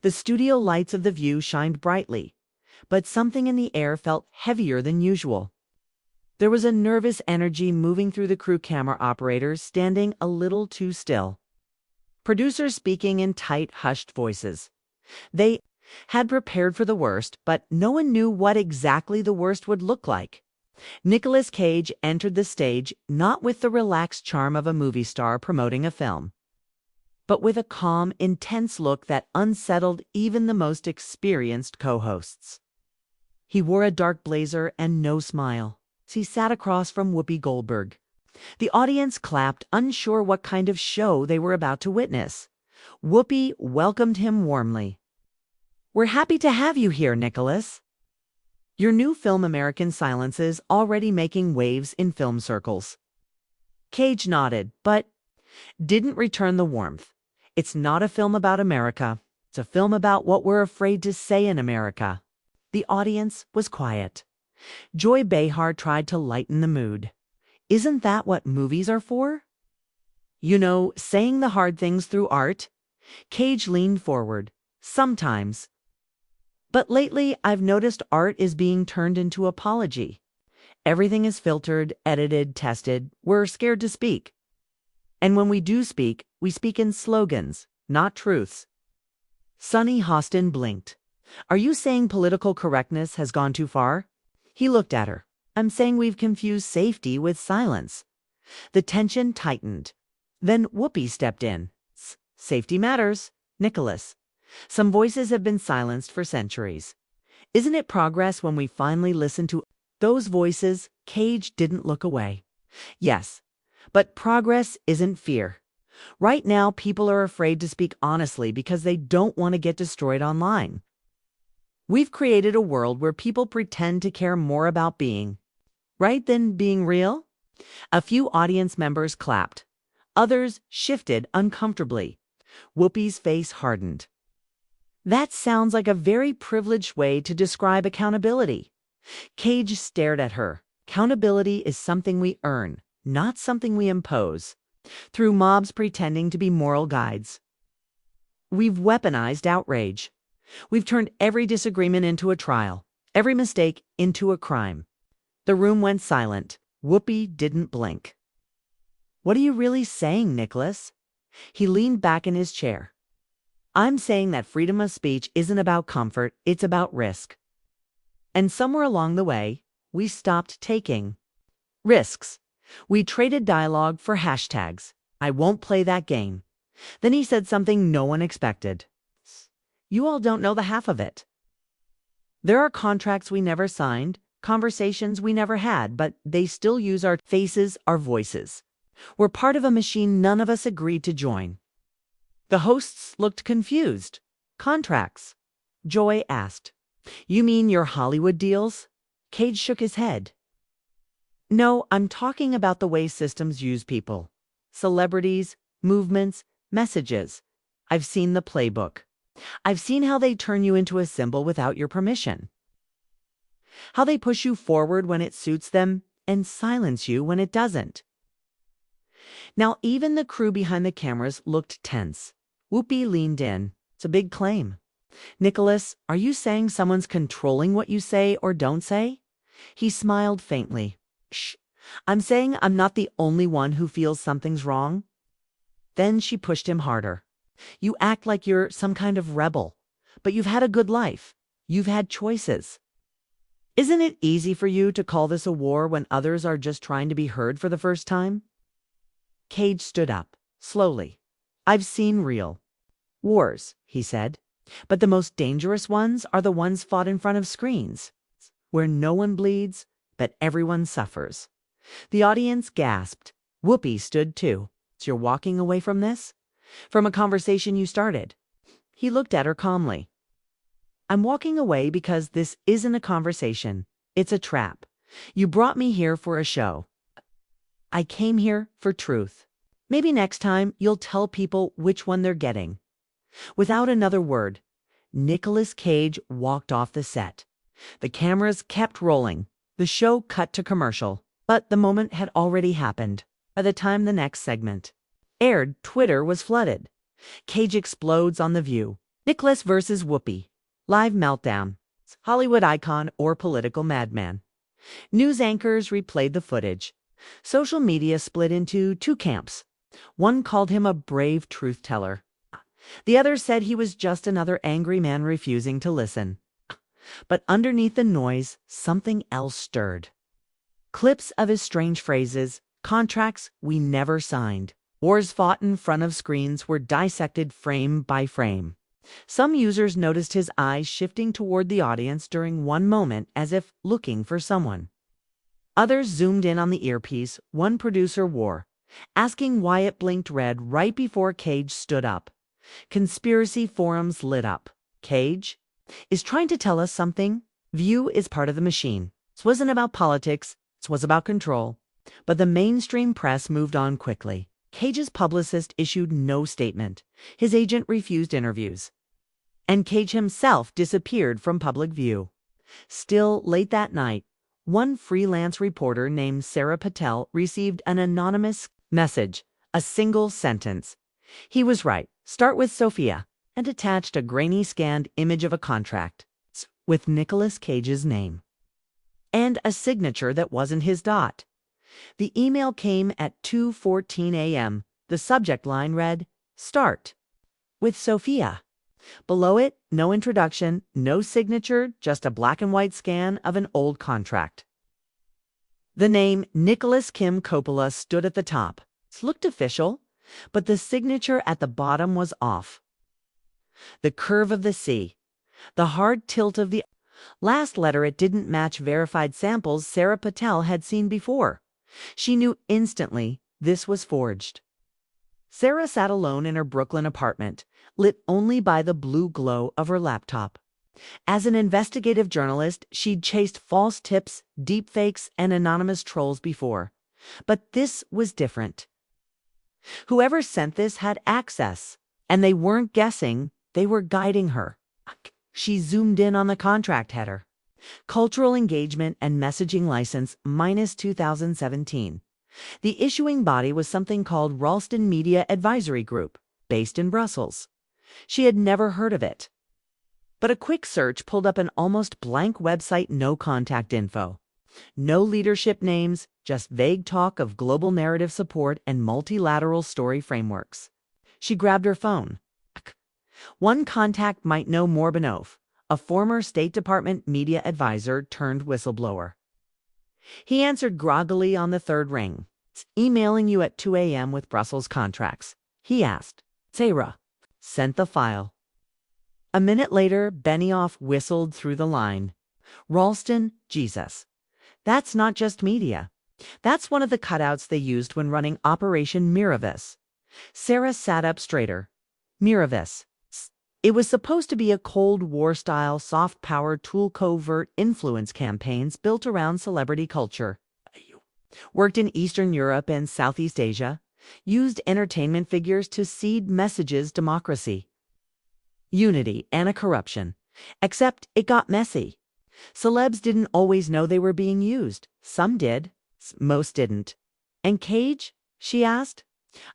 The studio lights of the View shined brightly, but something in the air felt heavier than usual. There was a nervous energy moving through the crew, camera operators standing a little too still. Producers speaking in tight, hushed voices. They had prepared for the worst, but no one knew what exactly the worst would look like. Nicolas Cage entered the stage not with the relaxed charm of a movie star promoting a film, but with a calm, intense look that unsettled even the most experienced co-hosts. He wore a dark blazer and no smile. He sat across from Whoopi Goldberg. The audience clapped, unsure what kind of show they were about to witness. Whoopi welcomed him warmly. "We're happy to have you here, Nicolas. Your new film American Silence is already making waves in film circles." Cage nodded, but didn't return the warmth. "It's not a film about America. It's a film about what we're afraid to say in America." The audience was quiet. Joy Behar tried to lighten the mood. "Isn't that what movies are for? You know, saying the hard things through art?" Cage leaned forward. "Sometimes. But lately, I've noticed art is being turned into apology. Everything is filtered, edited, tested. We're scared to speak. And when we do speak, we speak in slogans, not truths." Sonny Hostin blinked. "Are you saying political correctness has gone too far?" He looked at her. "I'm saying we've confused safety with silence." The tension tightened. Then Whoopi stepped in. "Safety matters, Nicolas. Some voices have been silenced for centuries. Isn't it progress when we finally listen to those voices?" Cage didn't look away. "Yes, but progress isn't fear. Right now, people are afraid to speak honestly because they don't want to get destroyed online. We've created a world where people pretend to care more about being right than being real." A few audience members clapped. Others shifted uncomfortably. Whoopi's face hardened. "That sounds like a very privileged way to describe accountability." Cage stared at her. "Accountability is something we earn, not something we impose, through mobs pretending to be moral guides. We've weaponized outrage. We've turned every disagreement into a trial, every mistake into a crime." The room went silent. Whoopi didn't blink. "What are you really saying, Nicolas?" He leaned back in his chair. "I'm saying that freedom of speech isn't about comfort, it's about risk. And somewhere along the way, we stopped taking risks. We traded dialogue for hashtags. I won't play that game." Then he said something no one expected. "You all don't know the half of it. There are contracts we never signed, conversations we never had, but they still use our faces, our voices. We're part of a machine none of us agreed to join." The hosts looked confused. "Contracts?" Joy asked. "You mean your Hollywood deals?" Cage shook his head. "No, I'm talking about the way systems use people. Celebrities, movements, messages. I've seen the playbook. I've seen how they turn you into a symbol without your permission. How they push you forward when it suits them and silence you when it doesn't." Now even the crew behind the cameras looked tense. Whoopi leaned in. "It's a big claim. Nicolas, are you saying someone's controlling what you say or don't say?" He smiled faintly. "Shh. I'm saying I'm not the only one who feels something's wrong." Then she pushed him harder. "You act like you're some kind of rebel, but you've had a good life. You've had choices. Isn't it easy for you to call this a war when others are just trying to be heard for the first time?" Cage stood up, slowly. "I've seen real wars," he said. "But the most dangerous ones are the ones fought in front of screens, where no one bleeds, but everyone suffers." The audience gasped. Whoopi stood too. "So you're walking away from this? From a conversation you started?" He looked at her calmly. "I'm walking away because this isn't a conversation. It's a trap. You brought me here for a show. I came here for truth. Maybe next time you'll tell people which one they're getting." Without another word, Nicolas Cage walked off the set. The cameras kept rolling. The show cut to commercial, but the moment had already happened. By the time the next segment aired, Twitter was flooded. "Cage explodes on The View. Nicolas versus Whoopi. Live meltdown. Hollywood icon or political madman. News anchors replayed the footage. Social media split into two camps. One called him a brave truth teller. The other said he was just another angry man refusing to listen. But underneath the noise, something else stirred. Clips of his strange phrases, contracts we never signed. Wars fought in front of screens were dissected frame by frame. Some users noticed his eyes shifting toward the audience during one moment as if looking for someone. Others zoomed in on the earpiece one producer wore, asking why it blinked red right before Cage stood up. Conspiracy forums lit up. Cage is trying to tell us something. View is part of the machine. This wasn't about politics. This was about control. But the mainstream press moved on quickly. Cage's publicist issued no statement. His agent refused interviews. And Cage himself disappeared from public view. Still, late that night, one freelance reporter named Sarah Patel received an anonymous message, a single sentence. He was right. Start with Sophia, and attached a grainy scanned image of a contract with Nicolas Cage's name. And a signature that wasn't his dot. The email came at 2:14 a.m. The subject line read, "Start with Sophia." Below it, no introduction, no signature, just a black and white scan of an old contract. The name Nicholas Kim Coppola stood at the top. It looked official, but the signature at the bottom was off. The curve of the C, the hard tilt of the last letter, it didn't match verified samples Sarah Patel had seen before. She knew instantly this was forged. Sarah sat alone in her Brooklyn apartment, lit only by the blue glow of her laptop. As an investigative journalist, she'd chased false tips, deepfakes, and anonymous trolls before. But this was different. Whoever sent this had access, and they weren't guessing, they were guiding her. She zoomed in on the contract header. Cultural engagement and messaging license minus 2017. The issuing body was something called Ralston Media Advisory Group, based in Brussels. She had never heard of it. But a quick search pulled up an almost blank website, no contact info. No leadership names, just vague talk of global narrative support and multilateral story frameworks. She grabbed her phone. One contact might know Morbanov, a former State Department media advisor turned whistleblower. He answered groggily on the third ring. "It's emailing you at 2 a.m. with Brussels contracts," he asked. Sarah sent the file. A minute later, Benioff whistled through the line. "Ralston, Jesus. That's not just media. That's one of the cutouts they used when running Operation Miravis." Sarah sat up straighter. Miravis. It was supposed to be a Cold War-style soft power tool covert influence campaigns built around celebrity culture. Worked in Eastern Europe and Southeast Asia. Used entertainment figures to seed messages democracy, unity, anti-corruption. Except it got messy. Celebs didn't always know they were being used. Some did. Most didn't. "And Cage?" she asked.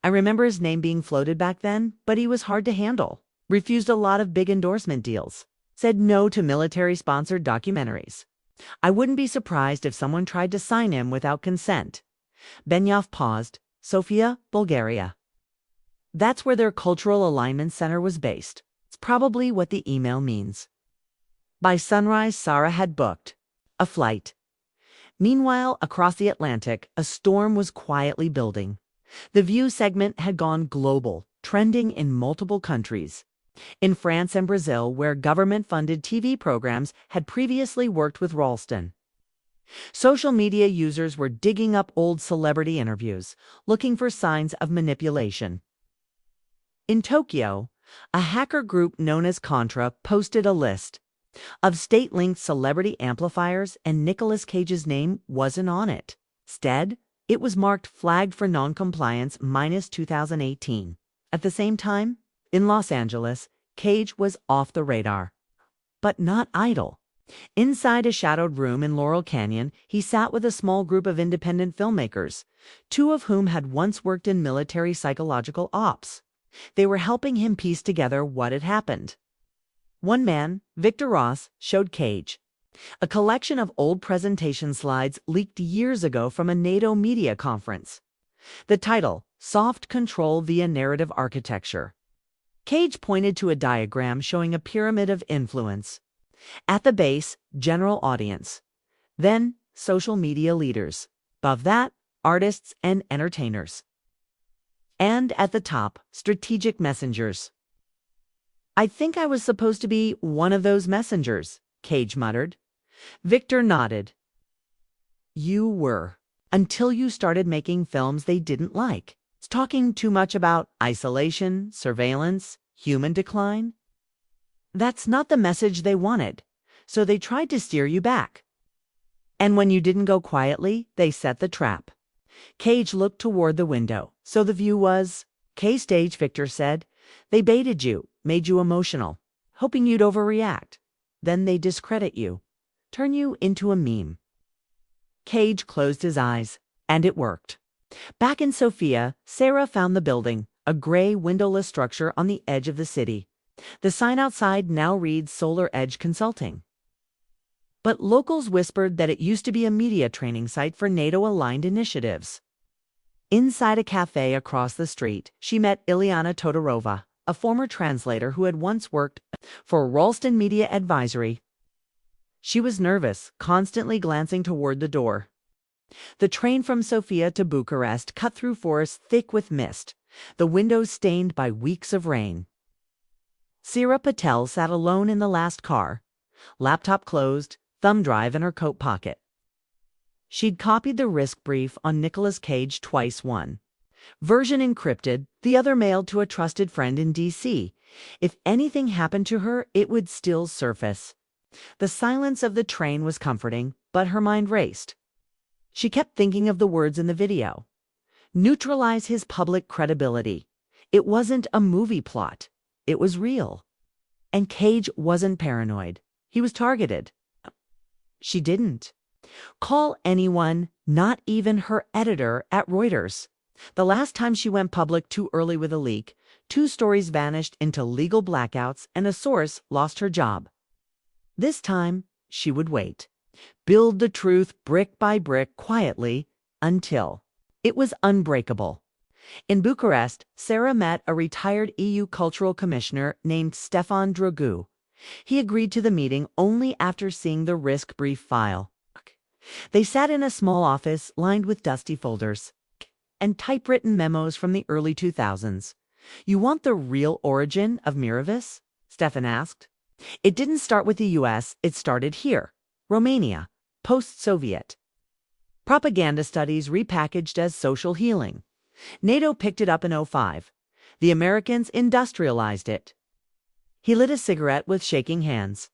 "I remember his name being floated back then, but he was hard to handle. Refused a lot of big endorsement deals. Said no to military-sponsored documentaries. I wouldn't be surprised if someone tried to sign him without consent." Benioff paused. "Sofia, Bulgaria. That's where their Cultural Alignment Center was based. It's probably what the email means." By sunrise, Sarah had booked a flight. Meanwhile, across the Atlantic, a storm was quietly building. The View segment had gone global, trending in multiple countries. In France and Brazil, where government-funded TV programs had previously worked with Ralston. Social media users were digging up old celebrity interviews, looking for signs of manipulation. In Tokyo, a hacker group known as Contra posted a list of state-linked celebrity amplifiers, and Nicolas Cage's name wasn't on it. Instead, it was marked flagged for noncompliance minus 2018. At the same time, in Los Angeles, Cage was off the radar. But not idle. Inside a shadowed room in Laurel Canyon, he sat with a small group of independent filmmakers, two of whom had once worked in military psychological ops. They were helping him piece together what had happened. One man, Victor Ross, showed Cage a collection of old presentation slides leaked years ago from a NATO media conference. The title, Soft Control via Narrative Architecture. Cage pointed to a diagram showing a pyramid of influence. At the base, general audience. Then, social media leaders. Above that, artists and entertainers. And at the top, strategic messengers. "I think I was supposed to be one of those messengers," Cage muttered. Victor nodded. "You were, until you started making films they didn't like. Talking too much about isolation, surveillance, human decline. That's not the message they wanted, so they tried to steer you back. And when you didn't go quietly, they set the trap." Cage looked toward the window. "So the view was K-stage," Victor said. "They baited you, made you emotional, hoping you'd overreact. Then they discredit you, turn you into a meme." Cage closed his eyes, and it worked. Back in Sofia, Sarah found the building, a gray, windowless structure on the edge of the city. The sign outside now reads Solar Edge Consulting. But locals whispered that it used to be a media training site for NATO-aligned initiatives. Inside a cafe across the street, she met Ilyana Todorova, a former translator who had once worked for Ralston Media Advisory. She was nervous, constantly glancing toward the door. The train from Sofia to Bucharest cut through forests thick with mist, the windows stained by weeks of rain. Sira Patel sat alone in the last car, laptop closed, thumb drive in her coat pocket. She'd copied the risk brief on Nicolas Cage twice, one version encrypted, the other mailed to a trusted friend in D.C. If anything happened to her, it would still surface. The silence of the train was comforting, but her mind raced. She kept thinking of the words in the video. Neutralize his public credibility. It wasn't a movie plot. It was real. And Cage wasn't paranoid. He was targeted. She didn't call anyone, not even her editor at Reuters. The last time she went public too early with a leak, 2 stories vanished into legal blackouts and a source lost her job. This time, she would wait. Build the truth brick by brick quietly until it was unbreakable. In Bucharest, Sarah met a retired EU cultural commissioner named Stefan Dragu. He agreed to the meeting only after seeing the risk brief file. They sat in a small office lined with dusty folders and typewritten memos from the early 2000s. "You want the real origin of Miravis?" Stefan asked. "It didn't start with the US, it started here, Romania, post-Soviet. Propaganda studies repackaged as social healing. NATO picked it up in 2005. The Americans industrialized it." He lit a cigarette with shaking hands.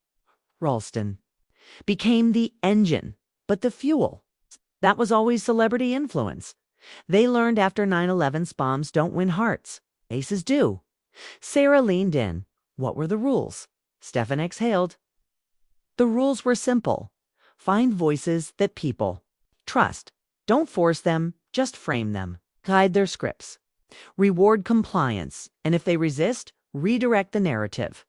Ralston became the engine, but the fuel. That was always celebrity influence. They learned after 9/11 bombs don't win hearts. Aces do. Sarah leaned in. What were the rules? Stefan exhaled. The rules were simple. Find voices that people trust. Don't force them, just frame them. Guide their scripts. Reward compliance, and if they resist, redirect the narrative.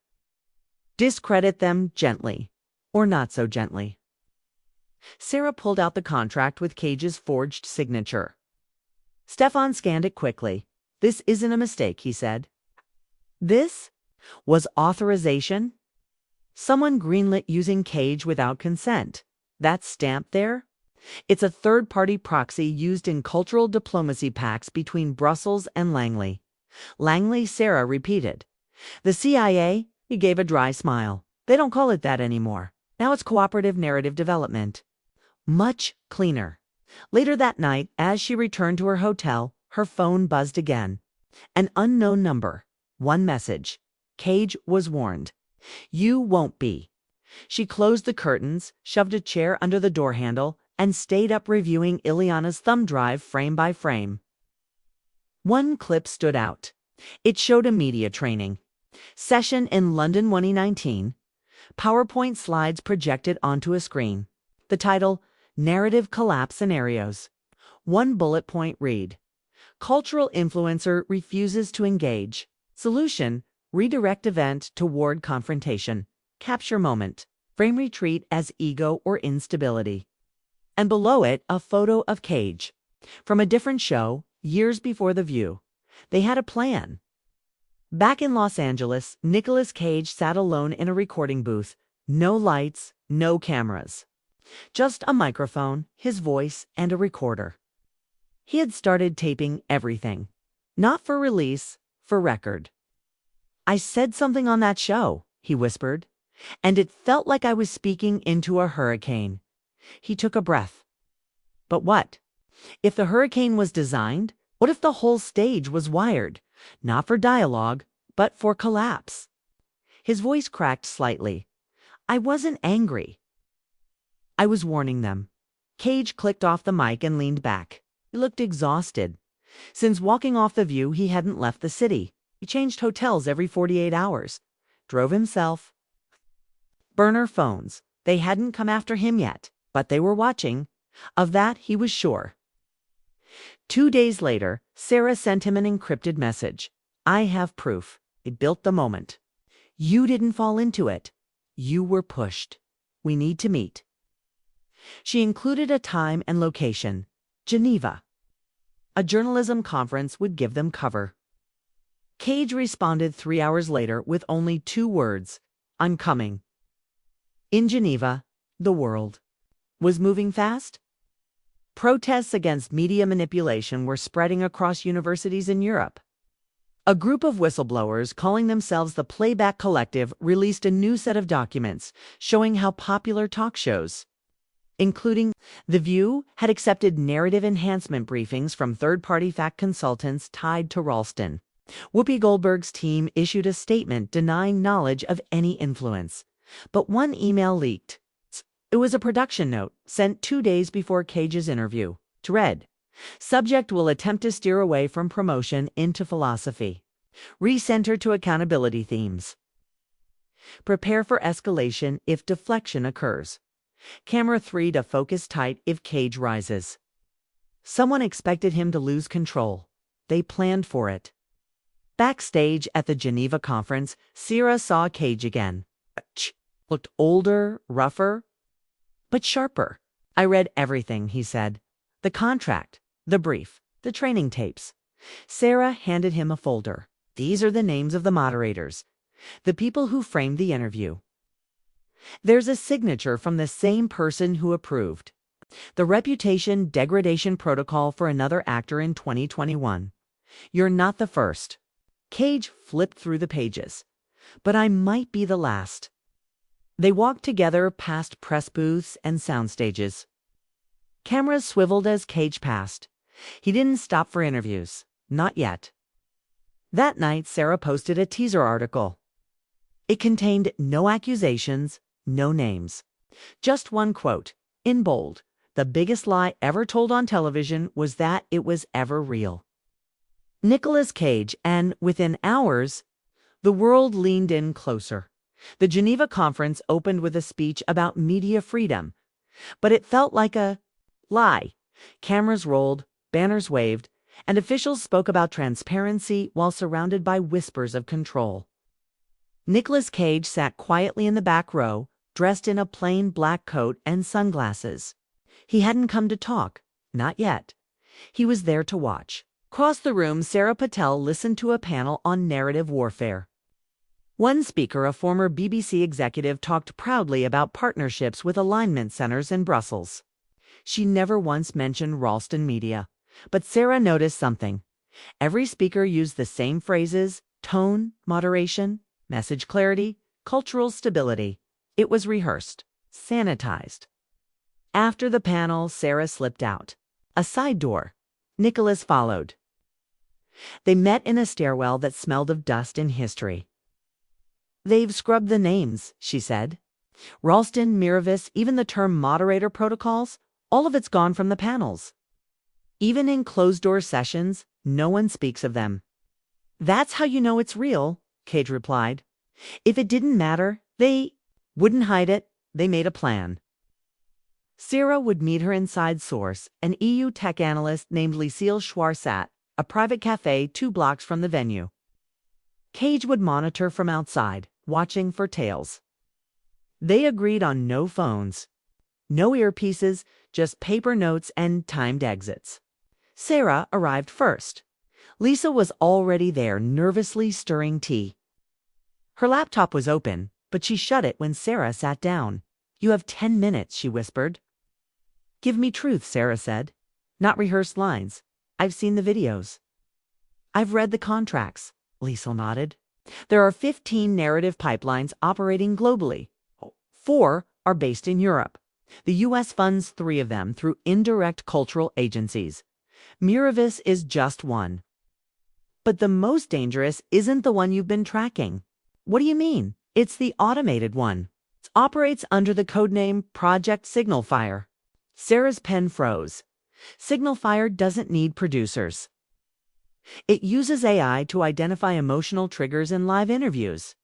Discredit them gently, or not so gently. Sarah pulled out the contract with Cage's forged signature. Stefan scanned it quickly. "This isn't a mistake," he said. This was authorization. Someone greenlit using Cage without consent. That stamp there? It's a third-party proxy used in cultural diplomacy pacts between Brussels and Langley. Langley, Sarah repeated. "The CIA?" He gave a dry smile. "They don't call it that anymore. Now it's cooperative narrative development." Much cleaner. Later that night, as she returned to her hotel, her phone buzzed again. An unknown number. One message. Cage was warned. "You won't be." She closed the curtains, shoved a chair under the door handle, and stayed up reviewing Ilyana's thumb drive frame by frame. One clip stood out. It showed a media training session in London 2019. PowerPoint slides projected onto a screen. The title, Narrative Collapse Scenarios. One bullet point read, "Cultural influencer refuses to engage. Solution, redirect event toward confrontation." capture moment, frame retreat as ego or instability. And below it, a photo of Cage. From a different show, years before The View. They had a plan. Back in Los Angeles, Nicolas Cage sat alone in a recording booth. No lights, no cameras. Just a microphone, his voice, and a recorder. He had started taping everything. Not for release, for record. "I said something on that show," he whispered, "and it felt like I was speaking into a hurricane." He took a breath. But what? If the hurricane was designed, what if the whole stage was wired, not for dialogue, but for collapse? His voice cracked slightly. "I wasn't angry. I was warning them." Cage clicked off the mic and leaned back. He looked exhausted. Since walking off The View, he hadn't left the city. He changed hotels every 48 hours. Drove himself. Burner phones. They hadn't come after him yet, but they were watching. Of that, he was sure. 2 days later, Sarah sent him an encrypted message. "I have proof. It built the moment. You didn't fall into it. You were pushed. We need to meet." She included a time and location. Geneva. A journalism conference would give them cover. Cage responded 3 hours later with only 2 words. "I'm coming." In Geneva, the world was moving fast. Protests against media manipulation were spreading across universities in Europe. A group of whistleblowers calling themselves the Playback Collective released a new set of documents showing how popular talk shows, including The View, had accepted narrative enhancement briefings from third-party fact consultants tied to Ralston. Whoopi Goldberg's team issued a statement denying knowledge of any influence. But one email leaked. It was a production note sent 2 days before Cage's interview. To read, "Subject will attempt to steer away from promotion into philosophy. Recenter to accountability themes. Prepare for escalation if deflection occurs. Camera 3 to focus tight if Cage rises." Someone expected him to lose control. They planned for it. Backstage at the Geneva conference, Sarah saw Cage again. Looked older, rougher, but sharper. "I read everything," he said. "The contract, the brief, the training tapes." Sarah handed him a folder. "These are the names of the moderators, the people who framed the interview. There's a signature from the same person who approved the reputation degradation protocol for another actor in 2021. You're not the first." Cage flipped through the pages. "But I might be the last." They walked together past press booths and sound stages. Cameras swiveled as Cage passed. He didn't stop for interviews. Not yet. That night, Sarah posted a teaser article. It contained no accusations, no names. Just one quote, in bold. The biggest lie ever told on television was that it was ever real. Nicolas Cage, and within hours, the world leaned in closer. The Geneva conference opened with a speech about media freedom, but it felt like a lie. Cameras rolled, banners waved, and officials spoke about transparency while surrounded by whispers of control. Nicolas Cage sat quietly in the back row, dressed in a plain black coat and sunglasses. He hadn't come to talk, not yet. He was there to watch. Across the room, Sarah Patel listened to a panel on narrative warfare. One speaker, a former BBC executive, talked proudly about partnerships with alignment centers in Brussels. She never once mentioned Ralston Media, but Sarah noticed something. Every speaker used the same phrases: tone, moderation, message clarity, cultural stability. It was rehearsed, sanitized. After the panel, Sarah slipped out. A side door. Nicolas followed. They met in a stairwell that smelled of dust and history. "They've scrubbed the names," she said. "Ralston, Miravis, even the term moderator protocols, all of it's gone from the panels. Even in closed-door sessions, no one speaks of them." "That's how you know it's real," Cage replied. "If it didn't matter, they wouldn't hide it. They made a plan." Sarah would meet her inside Source, an EU tech analyst named Lucille Schwarzat, a private cafe 2 blocks from the venue. Cage would monitor from outside, watching for Tales. They agreed on no phones, no earpieces, just paper notes and timed exits. Sarah arrived first. Lisa was already there, nervously stirring tea. Her laptop was open, but she shut it when Sarah sat down. "You have 10 minutes, she whispered. "Give me truth," Sarah said. "Not rehearsed lines. I've seen the videos." "I've read the contracts," Lisa nodded. "There are 15 narrative pipelines operating globally. 4 are based in Europe. The U.S. funds 3 of them through indirect cultural agencies. Miravis is just one. But the most dangerous isn't the one you've been tracking." "What do you mean?" "It's the automated one. It operates under the codename Project Signalfire." Sarah's pen froze. Signalfire doesn't need producers. It uses AI to identify emotional triggers in live interviews.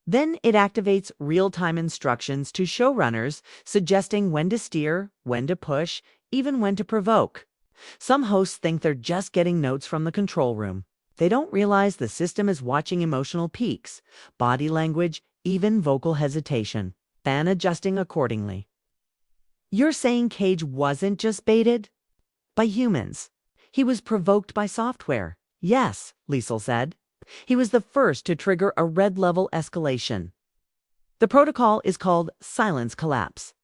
Then it activates real-time instructions to showrunners, suggesting when to steer, when to push, even when to provoke. Some hosts think they're just getting notes from the control room. They don't realize the system is watching emotional peaks, body language, even vocal hesitation, and adjusting accordingly. "You're saying Cage wasn't just baited by humans? He was provoked by software?" "Yes," Liesel said. "He was the first to trigger a red-level escalation. The protocol is called silence collapse.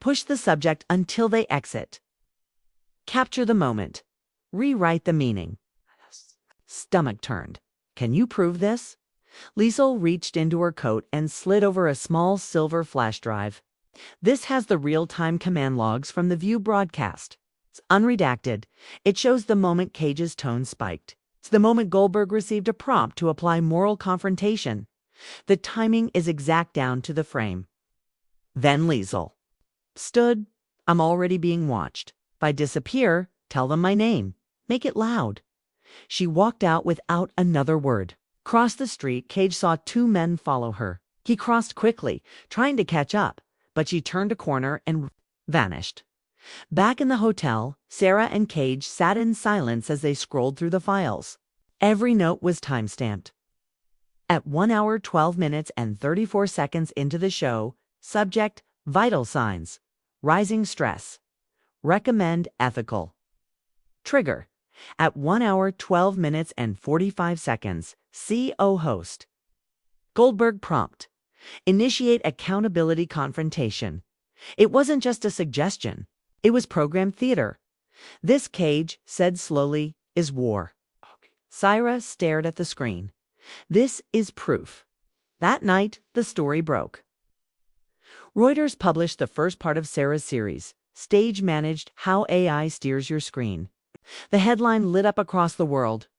Push the subject until they exit. Capture the moment. Rewrite the meaning." Stomach turned. "Can you prove this?" Liesel reached into her coat and slid over a small silver flash drive. "This has the real-time command logs from the View broadcast. It's unredacted. It shows the moment Cage's tone spiked. It's the moment Goldberg received a prompt to apply moral confrontation. The timing is exact down to the frame." Then Liesel stood. "I'm already being watched. If I disappear, tell them my name. Make it loud." She walked out without another word. Across the street, Cage saw 2 men follow her. He crossed quickly, trying to catch up, but she turned a corner and vanished. Back in the hotel, Sarah and Cage sat in silence as they scrolled through the files. Every note was timestamped. At 1 hour, 12 minutes, and 34 seconds into the show, subject, vital signs, rising stress, recommend ethical. Trigger, at 1 hour, 12 minutes, and 45 seconds, CO host. Goldberg prompt, initiate accountability confrontation. It wasn't just a suggestion. It was programmed theater. "This," Cage said slowly, "is war." Sarah stared at the screen. "This is proof." That night, the story broke. Reuters published the first part of Sarah's series, Stage Managed: How AI Steers Your Screen. The headline lit up across the world.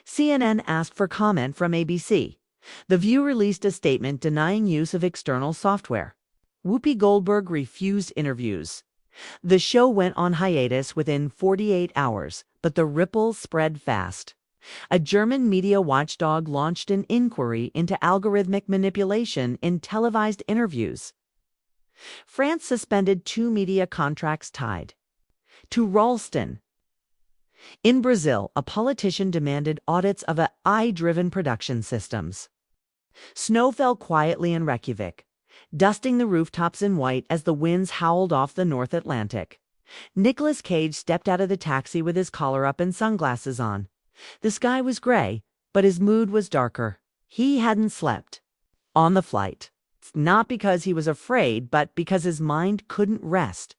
CNN asked for comment from ABC. The View released a statement denying use of external software. Whoopi Goldberg refused interviews. The show went on hiatus within 48 hours, but the ripples spread fast. A German media watchdog launched an inquiry into algorithmic manipulation in televised interviews. France suspended 2 media contracts tied to Ralston. In Brazil, a politician demanded audits of AI-driven production systems. Snow fell quietly in Reykjavik, dusting the rooftops in white as the winds howled off the North Atlantic. Nicolas Cage stepped out of the taxi with his collar up and sunglasses on. The sky was gray, but his mood was darker. He hadn't slept on the flight. Not because he was afraid, but because his mind couldn't rest.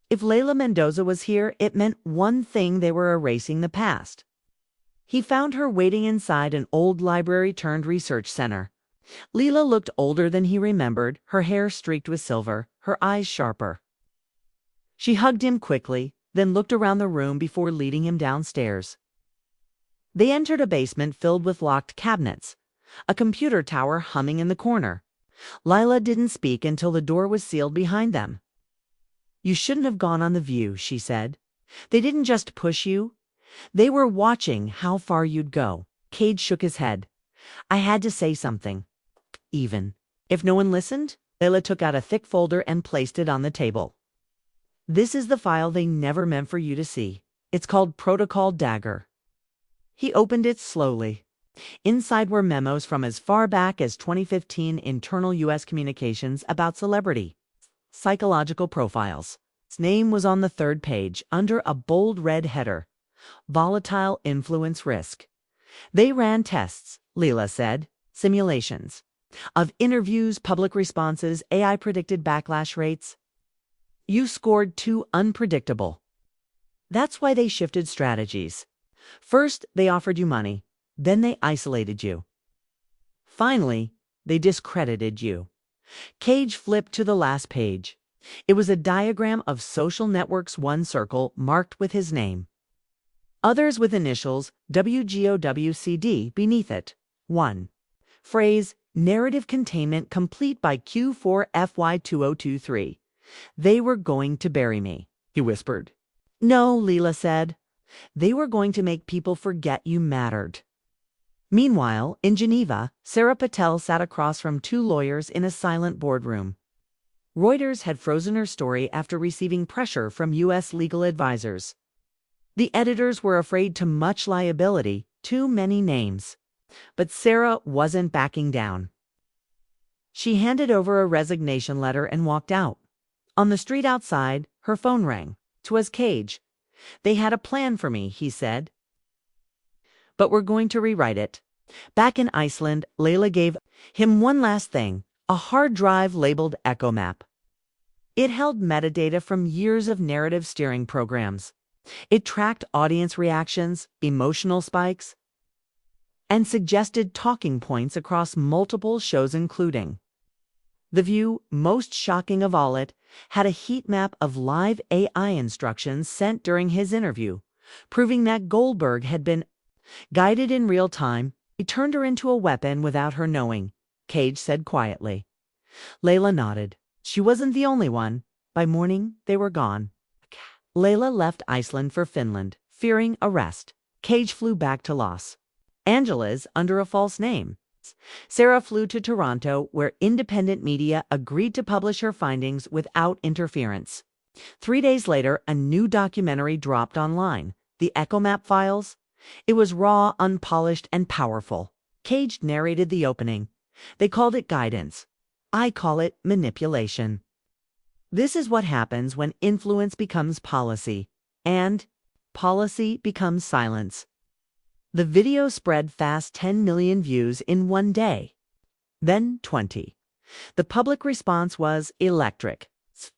If Layla Mendoza was here, it meant one thing: they were erasing the past. He found her waiting inside an old library-turned-research center. Leela looked older than he remembered, her hair streaked with silver, her eyes sharper. She hugged him quickly, then looked around the room before leading him downstairs. They entered a basement filled with locked cabinets, a computer tower humming in the corner. Lila didn't speak until the door was sealed behind them. "You shouldn't have gone on The View," she said. "They didn't just push you. They were watching how far you'd go." Cage shook his head. "I had to say something. Even if no one listened." Layla took out a thick folder and placed it on the table. "This is the file they never meant for you to see. It's called Protocol Dagger." He opened it slowly. Inside were memos from as far back as 2015 internal U.S. communications about celebrity psychological profiles. His name was on the third page under a bold red header, Volatile Influence Risk. They ran tests, Leela said, simulations, of interviews, public responses, AI predicted backlash rates. You scored too unpredictable. That's why they shifted strategies. First, they offered you money. Then they isolated you. Finally, they discredited you. Cage flipped to the last page. It was a diagram of social networks, one circle marked with his name. Others with initials WGOWCD beneath it. 1. Phrase, narrative containment complete by Q4 FY 2023. They were going to bury me, he whispered. No, Leela said. They were going to make people forget you mattered. Meanwhile, in Geneva, Sarah Patel sat across from two lawyers in a silent boardroom. Reuters had frozen her story after receiving pressure from U.S. legal advisors. The editors were afraid too much liability, too many names. But Sarah wasn't backing down. She handed over a resignation letter and walked out. On the street outside, her phone rang. 'Twas Cage. They had a plan for me, he said. But we're going to rewrite it. Back in Iceland, Layla gave him one last thing, a hard drive labeled Echo Map. It held metadata from years of narrative steering programs. It tracked audience reactions, emotional spikes, and suggested talking points across multiple shows including The View, most shocking of all it, had a heat map of live AI instructions sent during his interview, proving that Goldberg had been guided in real time. He turned her into a weapon without her knowing, Cage said quietly. Layla nodded. She wasn't the only one. By morning, they were gone. Layla left Iceland for Finland, fearing arrest. Cage flew back to Los Angeles under a false name. Sarah flew to Toronto, where independent media agreed to publish her findings without interference. 3 days later, a new documentary dropped online, The Echo Map Files. It was raw, unpolished, and powerful. Cage narrated the opening. They called it guidance. I call it manipulation. This is what happens when influence becomes policy, and policy becomes silence. The video spread fast, 10 million views in one day. Then 20. The public response was electric.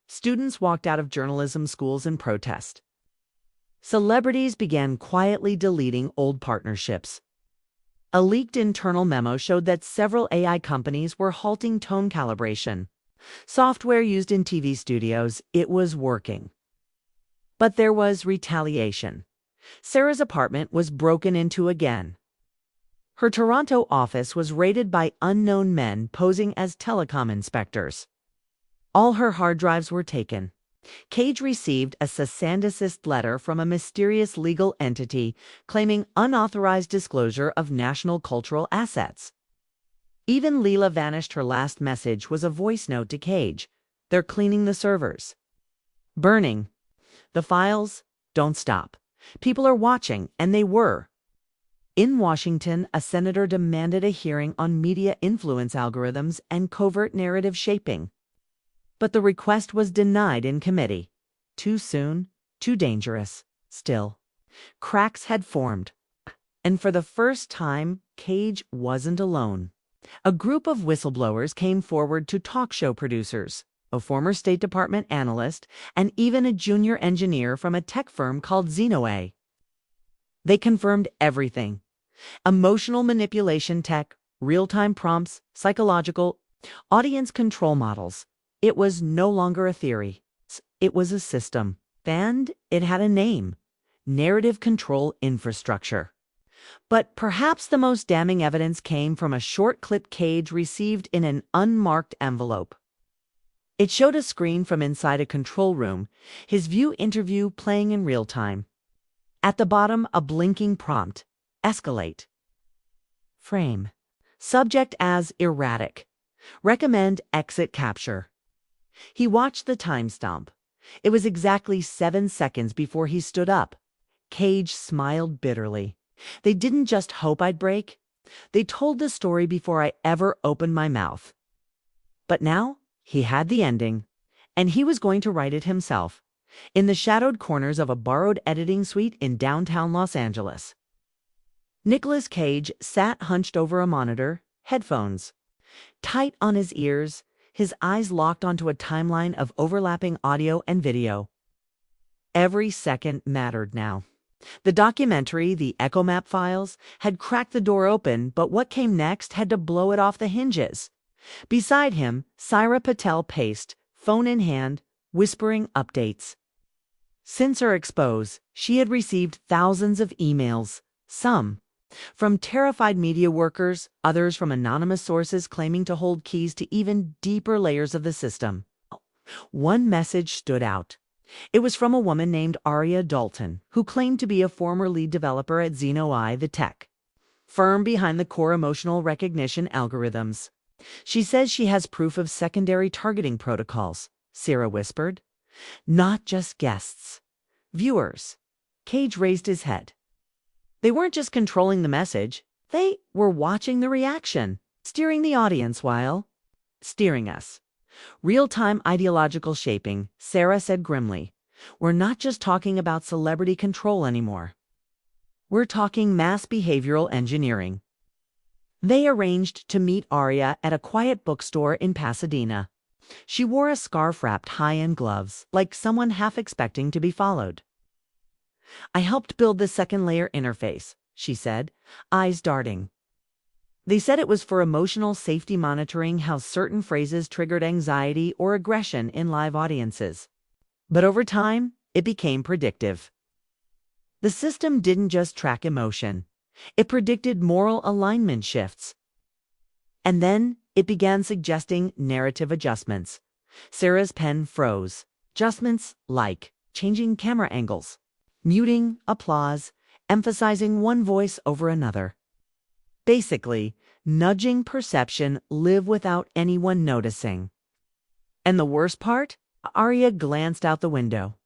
Students walked out of journalism schools in protest. Celebrities began quietly deleting old partnerships. A leaked internal memo showed that several AI companies were halting tone calibration. Software used in TV studios, it was working. But there was retaliation. Sarah's apartment was broken into again. Her Toronto office was raided by unknown men posing as telecom inspectors. All her hard drives were taken. Cage received a cease and desist letter from a mysterious legal entity claiming unauthorized disclosure of national cultural assets. Even Leela vanished. Her last message was a voice note to Cage. They're cleaning the servers. Burning. The files don't stop. People are watching, and they were. In Washington, a senator demanded a hearing on media influence algorithms and covert narrative shaping. But the request was denied in committee. Too soon, too dangerous. Still, cracks had formed. And for the first time, Cage wasn't alone. A group of whistleblowers came forward to talk show producers, a former State Department analyst, and even a junior engineer from a tech firm called Xenoa. They confirmed everything. Emotional manipulation tech, real-time prompts, psychological, audience control models. It was no longer a theory. It was a system. And it had a name. Narrative Control Infrastructure. But perhaps the most damning evidence came from a short clip Cage received in an unmarked envelope. It showed a screen from inside a control room, his View interview playing in real time. At the bottom, a blinking prompt. Escalate. Frame. Subject as erratic. Recommend exit capture. He watched the timestamp. It was exactly 7 seconds before he stood up. Cage smiled bitterly. They didn't just hope I'd break. They told the story before I ever opened my mouth. But now, he had the ending, and he was going to write it himself, in the shadowed corners of a borrowed editing suite in downtown Los Angeles. Nicolas Cage sat hunched over a monitor, headphones tight on his ears, his eyes locked onto a timeline of overlapping audio and video. Every second mattered now. The documentary, the Echo Map files, had cracked the door open, but what came next had to blow it off the hinges. Beside him, Saira Patel paced, phone in hand, whispering updates. Since her expose, she had received thousands of emails, some from terrified media workers, others from anonymous sources claiming to hold keys to even deeper layers of the system. One message stood out. It was from a woman named Aria Dalton, who claimed to be a former lead developer at XenoEye, the tech firm behind the core emotional recognition algorithms. She says she has proof of secondary targeting protocols, Sarah whispered. Not just guests. Viewers. Cage raised his head. They weren't just controlling the message, they were watching the reaction, steering the audience while steering us. Real-time ideological shaping, Sarah said grimly. We're not just talking about celebrity control anymore. We're talking mass behavioral engineering. They arranged to meet Aria at a quiet bookstore in Pasadena. She wore a scarf wrapped high in gloves, like someone half expecting to be followed. I helped build the second layer interface, she said, eyes darting. They said it was for emotional safety monitoring how certain phrases triggered anxiety or aggression in live audiences. But over time, it became predictive. The system didn't just track emotion. It predicted moral alignment shifts. And then it began suggesting narrative adjustments. Sarah's pen froze. Adjustments like changing camera angles, muting applause, emphasizing one voice over another. Basically, nudging perception live without anyone noticing. And the worst part? Aria glanced out the window.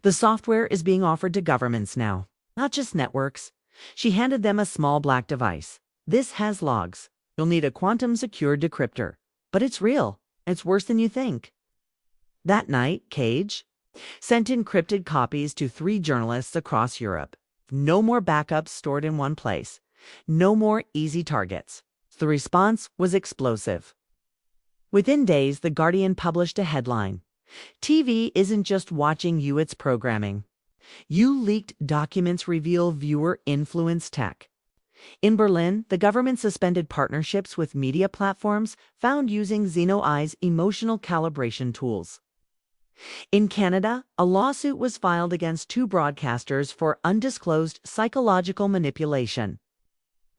The software is being offered to governments now, not just networks. She handed them a small black device. This has logs. You'll need a quantum-secure decryptor. But it's real. It's worse than you think. That night, Cage sent encrypted copies to 3 journalists across Europe. No more backups stored in one place. No more easy targets. The response was explosive. Within days, The Guardian published a headline. TV isn't just watching you, it's programming. You leaked documents reveal viewer influence tech. In Berlin, the government suspended partnerships with media platforms found using XenoEye's emotional calibration tools. In Canada, a lawsuit was filed against 2 broadcasters for undisclosed psychological manipulation.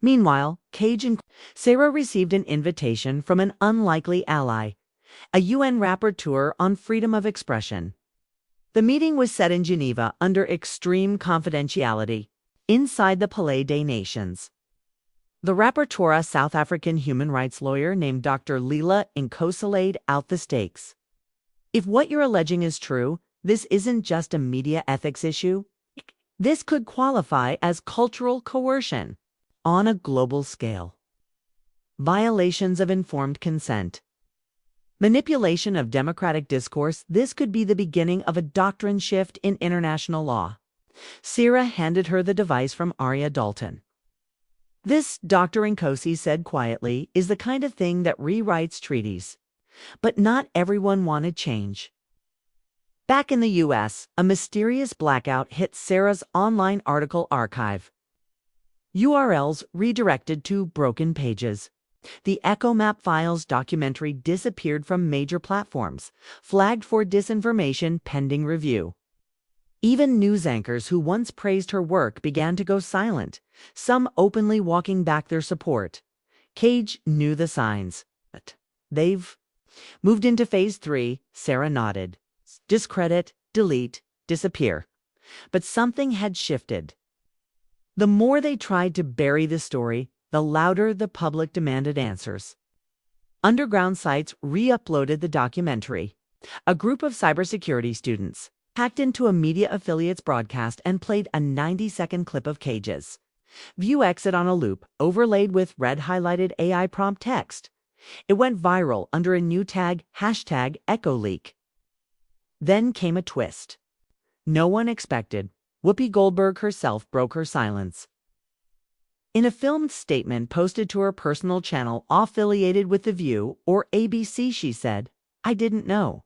Meanwhile, Cage and Sarah received an invitation from an unlikely ally, a UN rapporteur on freedom of expression. The meeting was set in Geneva under extreme confidentiality, inside the Palais des Nations. The rapporteur, a South African human rights lawyer named Dr. Leela Nkosi, laid out the stakes. If what you're alleging is true, this isn't just a media ethics issue. This could qualify as cultural coercion on a global scale. Violations of informed consent. Manipulation of democratic discourse. This could be the beginning of a doctrine shift in international law. Sarah handed her the device from Aria Dalton. This, Dr. Nkosi said quietly, is the kind of thing that rewrites treaties. But not everyone wanted change. Back in the US, a mysterious blackout hit Sarah's online article archive. URLs redirected to broken pages. The Echo Map Files documentary disappeared from major platforms, flagged for disinformation pending review. Even news anchors who once praised her work began to go silent, some openly walking back their support. Cage knew the signs. But they've moved into phase 3, Sarah nodded. Discredit, delete, disappear. But something had shifted. The more they tried to bury the story, the louder the public demanded answers. Underground sites re-uploaded the documentary. A group of cybersecurity students hacked into a media affiliate's broadcast and played a 90-second clip of Cage's View exit on a loop, overlaid with red highlighted AI prompt text. It went viral under a new tag, #EchoLeak. Then came a twist. No one expected. Whoopi Goldberg herself broke her silence. In a filmed statement posted to her personal channel affiliated with The View or ABC, she said, "I didn't know.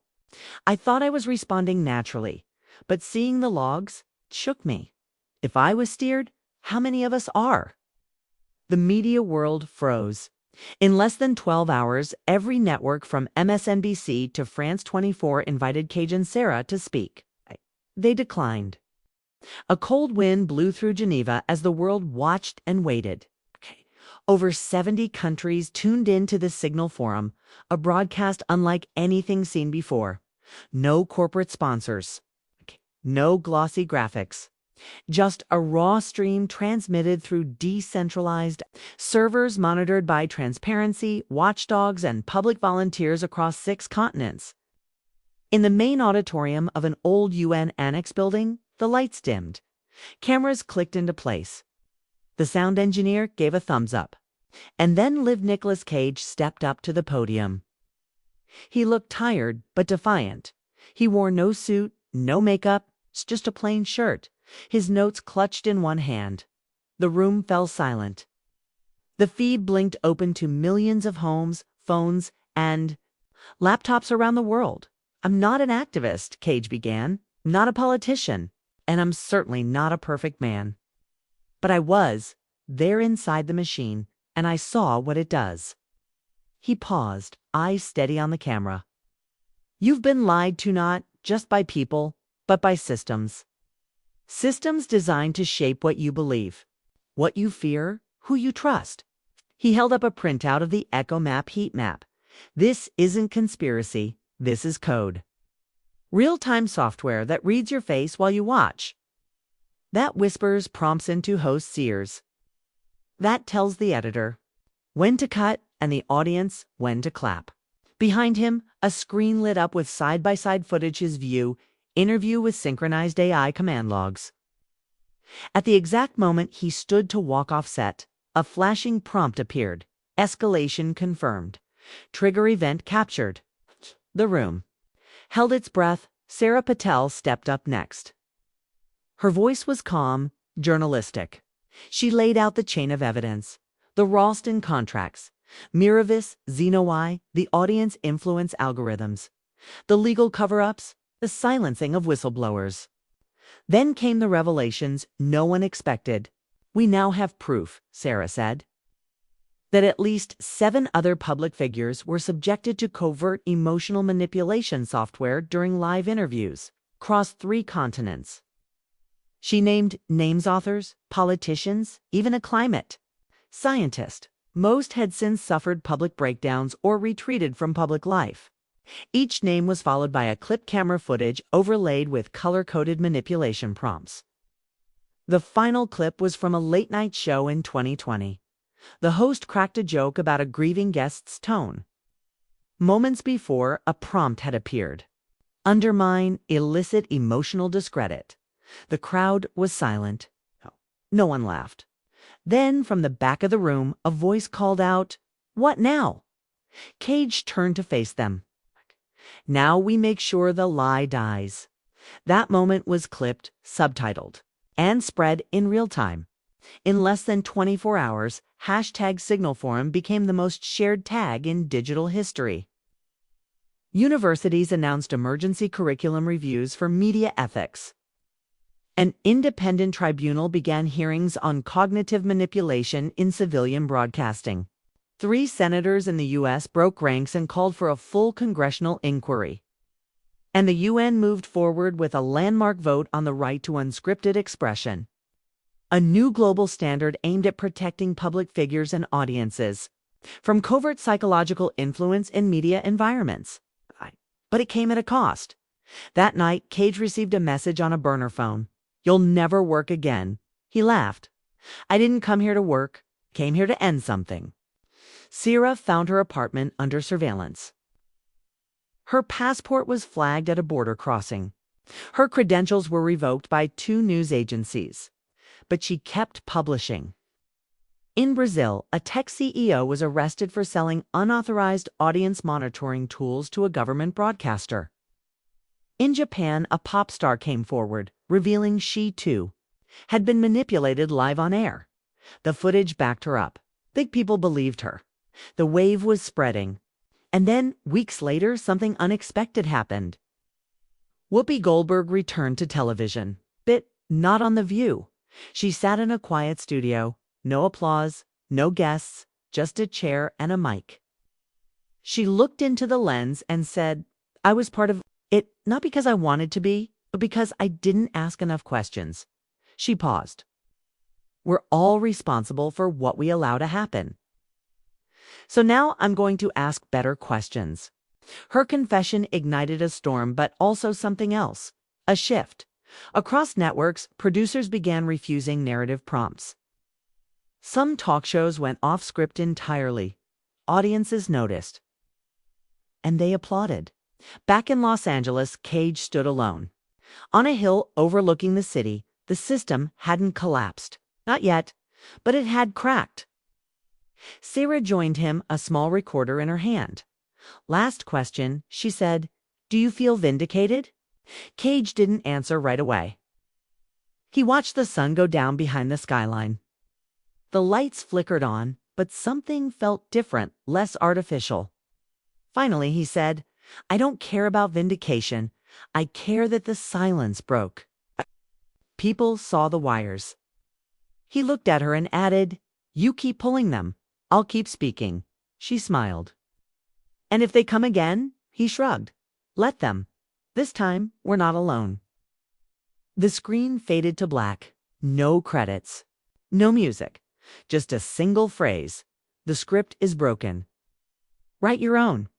I thought I was responding naturally, but seeing the logs shook me. If I was steered, how many of us are?" The media world froze. In less than 12 hours, every network from MSNBC to France 24 invited Cage and Sarah to speak. They declined. A cold wind blew through Geneva as the world watched and waited. Over 70 countries tuned in to the Signal Forum, a broadcast unlike anything seen before. No corporate sponsors. No glossy graphics. Just a raw stream transmitted through decentralized servers monitored by transparency, watchdogs, and public volunteers across 6 continents. In the main auditorium of an old UN annex building, the lights dimmed. Cameras clicked into place. The sound engineer gave a thumbs up. And then Nicolas Cage stepped up to the podium. He looked tired but defiant. He wore no suit, no makeup, just a plain shirt, his notes clutched in one hand. The room fell silent. The feed blinked open to millions of homes, phones, and laptops around the world. "I'm not an activist," Cage began, "not a politician, and I'm certainly not a perfect man. But I was there inside the machine, and I saw what it does." He paused, eyes steady on the camera. "You've been lied to not just by people, but by systems. Systems designed to shape what you believe, what you fear, who you trust." He held up a printout of the Echo Map heat map. "This isn't conspiracy. This is code. Real-time software that reads your face while you watch. That whispers prompts into host's ears. That tells the editor when to cut and the audience when to clap." Behind him, a screen lit up with side-by-side footage his View interview with synchronized AI command logs. At the exact moment he stood to walk off set, a flashing prompt appeared. "Escalation confirmed. Trigger event captured." The room held its breath. Sarah Patel stepped up next. Her voice was calm, journalistic. She laid out the chain of evidence, the Ralston contracts, Miravis, Xenoi, the audience influence algorithms, the legal cover-ups, the silencing of whistleblowers. Then came the revelations no one expected. "We now have proof," Sarah said, "that at least 7 other public figures were subjected to covert emotional manipulation software during live interviews, across 3 continents. She named names, authors, politicians, even a climate scientist. Most had since suffered public breakdowns or retreated from public life. Each name was followed by a clip camera footage overlaid with color-coded manipulation prompts. The final clip was from a late-night show in 2020. The host cracked a joke about a grieving guest's tone. Moments before, a prompt had appeared. "Undermine, elicit emotional discredit." The crowd was silent. No one laughed. Then, from the back of the room, a voice called out, "What now?" Cage turned to face them. "Now we make sure the lie dies." That moment was clipped, subtitled, and spread in real time. In less than 24 hours, #SignalForum became the most shared tag in digital history. Universities announced emergency curriculum reviews for media ethics. An independent tribunal began hearings on cognitive manipulation in civilian broadcasting. 3 senators in the U.S. broke ranks and called for a full congressional inquiry. And the UN moved forward with a landmark vote on the right to unscripted expression. A new global standard aimed at protecting public figures and audiences from covert psychological influence in media environments. But it came at a cost. That night, Cage received a message on a burner phone. "You'll never work again." He laughed. "I didn't come here to work. Came here to end something." Sarah found her apartment under surveillance. Her passport was flagged at a border crossing. Her credentials were revoked by 2 news agencies. But she kept publishing. In Brazil, a tech CEO was arrested for selling unauthorized audience monitoring tools to a government broadcaster. In Japan, a pop star came forward, revealing she, too, had been manipulated live on air. The footage backed her up. Big people believed her. The wave was spreading. And then, weeks later, something unexpected happened. Whoopi Goldberg returned to television, but not on The View. She sat in a quiet studio, no applause, no guests, just a chair and a mic. She looked into the lens and said, "I was part of it, not because I wanted to be, but because I didn't ask enough questions." She paused. We're all responsible for what we allow to happen. So now I'm going to ask better questions. Her confession ignited a storm, but also something else, a shift. Across networks, producers began refusing narrative prompts. Some talk shows went off script entirely. Audiences noticed. And they applauded. Back in Los Angeles, Cage stood alone. On a hill overlooking the city, the system hadn't collapsed. Not yet, but it had cracked. Sarah joined him, a small recorder in her hand. "Last question," she said. "Do you feel vindicated?" Cage didn't answer right away. He watched the sun go down behind the skyline. The lights flickered on, but something felt different, less artificial. Finally, he said, "I don't care about vindication. I care that the silence broke." People saw the wires. He looked at her and added, "You keep pulling them. I'll keep speaking." She smiled. "And if they come again?" He shrugged. "Let them. This time, we're not alone." The screen faded to black. No credits. No music. Just a single phrase. "The script is broken. Write your own."